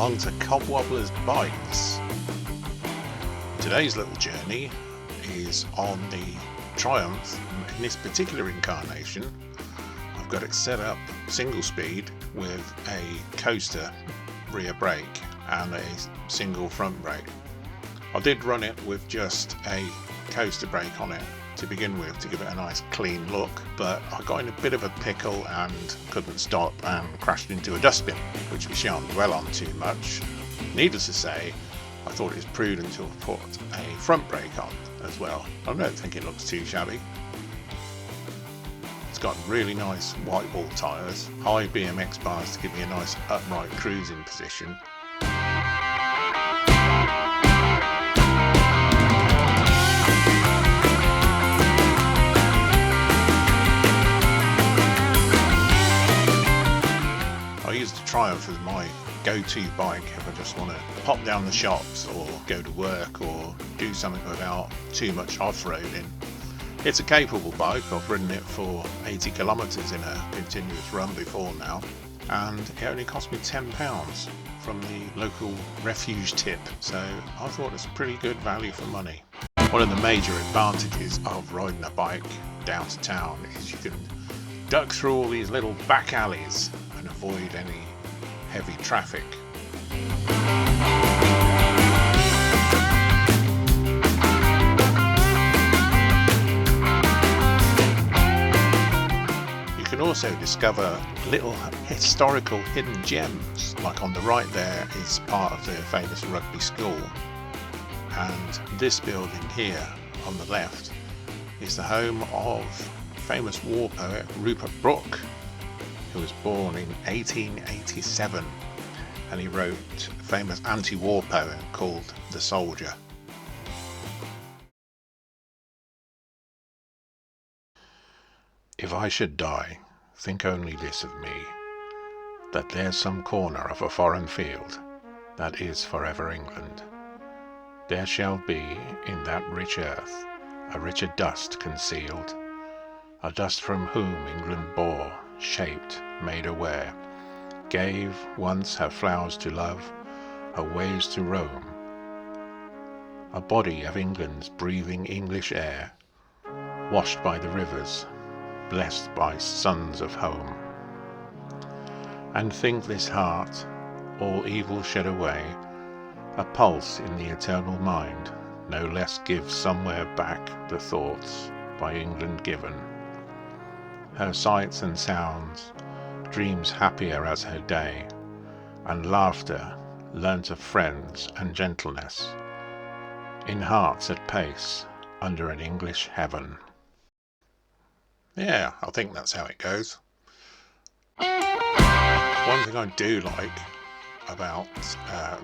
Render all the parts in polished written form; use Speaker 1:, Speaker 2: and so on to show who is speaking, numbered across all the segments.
Speaker 1: along to Cobwobbler's Bikes. Today's little journey is on the Triumph. In this particular incarnation, I've got it set up single speed with a coaster rear brake and a single front brake. I did run it with just a coaster brake on it to begin with to give it a nice clean look, but I got in a bit of a pickle and couldn't stop and crashed into a dustbin, which we shan't dwell on too much. Needless to say, I thought it was prudent to have put a front brake on as well. I don't think it looks too shabby. It's got really nice white wall tyres, high BMX bars to give me a nice upright cruising position. I use the Triumph as my go-to bike if I just want to pop down the shops or go to work or do something without too much off-roading. It's a capable bike. I've ridden it for 80 kilometres in a continuous run before now, and it only cost me £10 from the local refuge tip, so I thought it's pretty good value for money. One of the major advantages of riding a bike down to town is you can duck through all these little back alleys and avoid any heavy traffic. You can also discover little historical hidden gems, like on the right there is part of the famous rugby school, and this building here on the left is the home of famous war poet Rupert Brooke, who was born in 1887, and he wrote a famous anti-war poem called The Soldier. If I should die, think only this of me, that there's some corner of a foreign field that is forever England. There shall be in that rich earth a richer dust concealed, a dust from whom England bore, shaped, made aware, gave once her flowers to love, her ways to roam, a body of England's breathing English air, washed by the rivers, blessed by sons of home. And think this heart, all evil shed away, a pulse in the eternal mind, no less gives somewhere back the thoughts by England given. Her sights and sounds, dreams happier as her day, and laughter learnt of friends and gentleness, in hearts at pace under an English heaven. Yeah, I think that's how it goes. One thing I do like about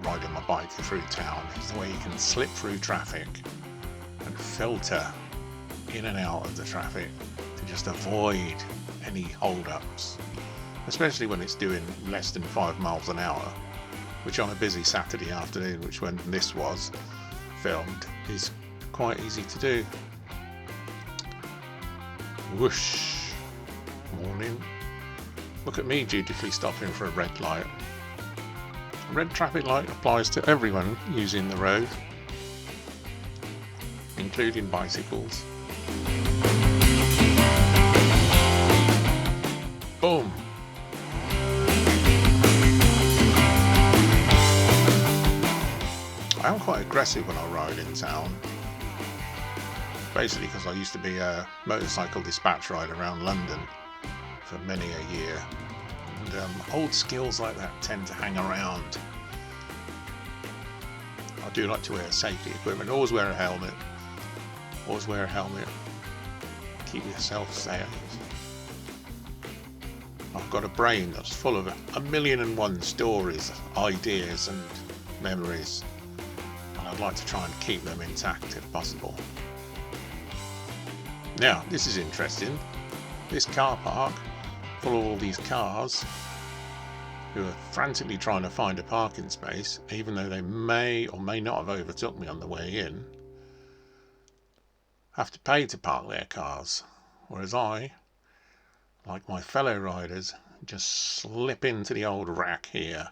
Speaker 1: riding my bike through town is the way you can slip through traffic and filter in and out of the traffic to just avoid any hold-ups, especially when it's doing less than 5 miles an hour, which on a busy Saturday afternoon, which when this was filmed, is quite easy to do. Whoosh! Morning. Look at me dutifully stopping for a red light. A red traffic light applies to everyone using the road, including bicycles. Boom! I am quite aggressive when I ride in town, basically because I used to be a motorcycle dispatch rider around London for many a year, and old skills like that tend to hang around. I do like to wear safety equipment. Always wear a helmet. Always wear a helmet. Keep yourself safe. I've got a brain that's full of 1,000,001 stories, ideas and memories, and I'd like to try and keep them intact if possible. Now, this is interesting. This car park, full of all these cars who are frantically trying to find a parking space, even though they may or may not have overtook me on the way in, have to pay to park their cars, whereas I, like my fellow riders, just slip into the old rack here.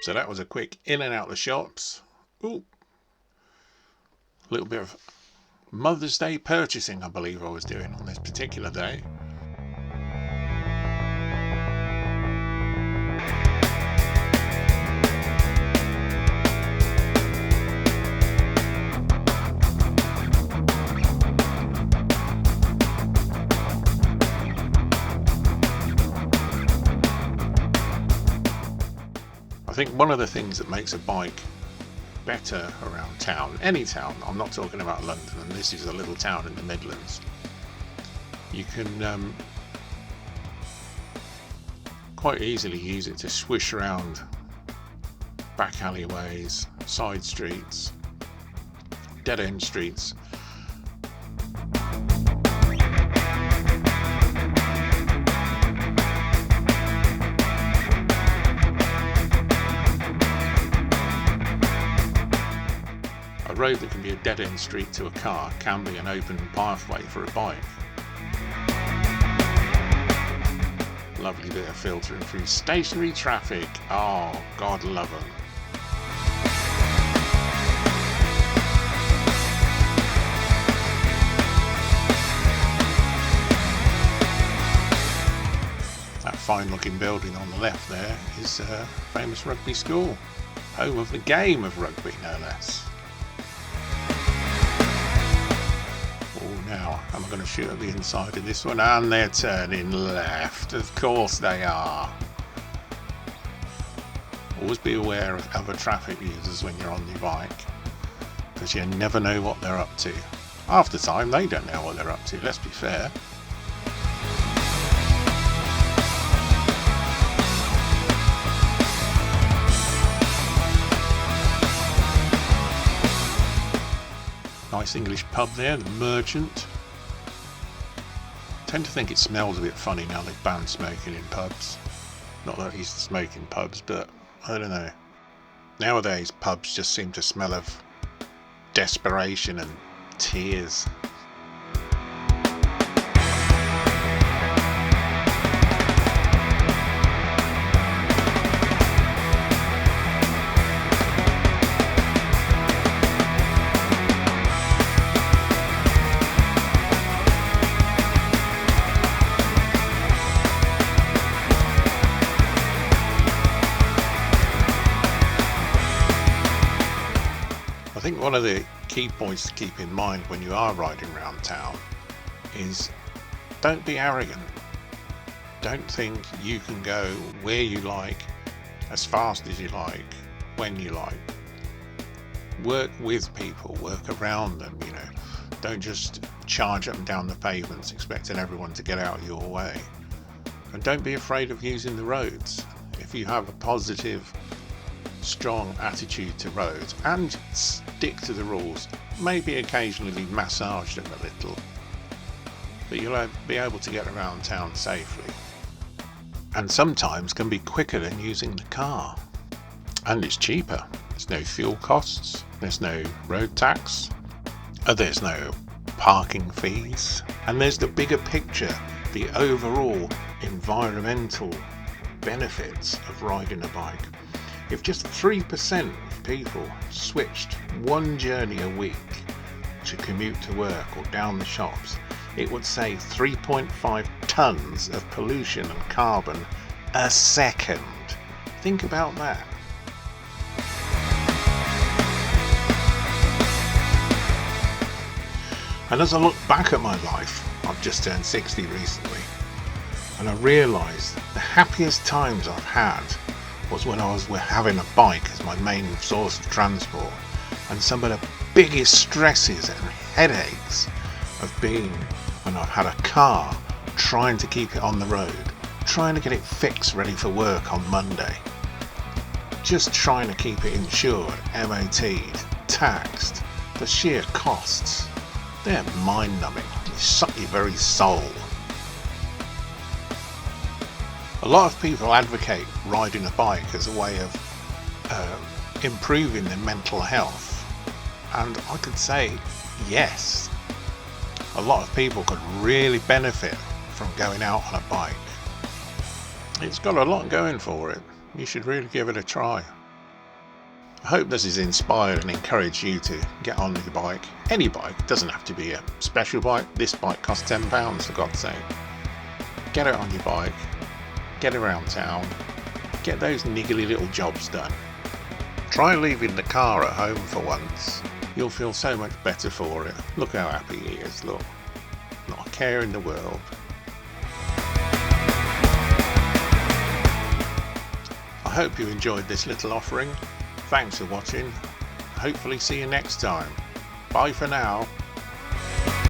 Speaker 1: So that was a quick in and out the shops. Ooh, a little bit of Mother's Day purchasing I believe I was doing on this particular day. I think one of the things that makes a bike better around town, any town, I'm not talking about London, and this is a little town in the Midlands, you can quite easily use it to swish around back alleyways, side streets, dead end streets. A road that can be a dead-end street to a car can be an open pathway for a bike. Lovely bit of filtering through stationary traffic. Oh, God love them. That fine-looking building on the left there is a famous rugby school, home of the game of rugby, no less. Now, am I going to shoot at the inside of this one? And they're turning left. Of course they are. Always be aware of other traffic users when you're on your bike, because you never know what they're up to. Half the time they don't know what they're up to, let's be fair. Nice English pub there, the Merchant. I tend to think it smells a bit funny now they've banned smoking in pubs. Not that I used to smoke in pubs, but I don't know. Nowadays pubs just seem to smell of desperation and tears. I think one of the key points to keep in mind when you are riding around town is don't be arrogant. Don't think you can go where you like, as fast as you like, when you like. Work with people, work around them, you know. Don't just charge up and down the pavements expecting everyone to get out of your way. And don't be afraid of using the roads. If you have a positive, strong attitude to roads and stick to the rules, maybe occasionally massage them a little, but you'll be able to get around town safely, and sometimes can be quicker than using the car, and it's cheaper. There's no fuel costs, there's no road tax, there's no parking fees, and there's the bigger picture, the overall environmental benefits of riding a bike. If just 3% of people switched one journey a week to commute to work or down the shops, it would save 3.5 tons of pollution and carbon a second. Think about that. And as I look back at my life, I've just turned 60 recently, and I realised the happiest times I've had was when I was having a bike as my main source of transport, and some of the biggest stresses and headaches have been when I've had a car, trying to keep it on the road, trying to get it fixed ready for work on Monday, just trying to keep it insured, MOT'd, taxed. The sheer costs, they're mind-numbing. They suck your very soul. A lot of people advocate riding a bike as a way of improving their mental health, and I could say yes. A lot of people could really benefit from going out on a bike. It's got a lot going for it. You should really give it a try. I hope this has inspired and encouraged you to get on your bike. Any bike, it doesn't have to be a special bike. This bike costs £10 for God's sake. Get it on your bike, get around town, get those niggly little jobs done. Try leaving the car at home for once. You'll feel so much better for it. Look how happy he is, look. Not a care in the world. I hope you enjoyed this little offering. Thanks for watching. Hopefully see you next time. Bye for now.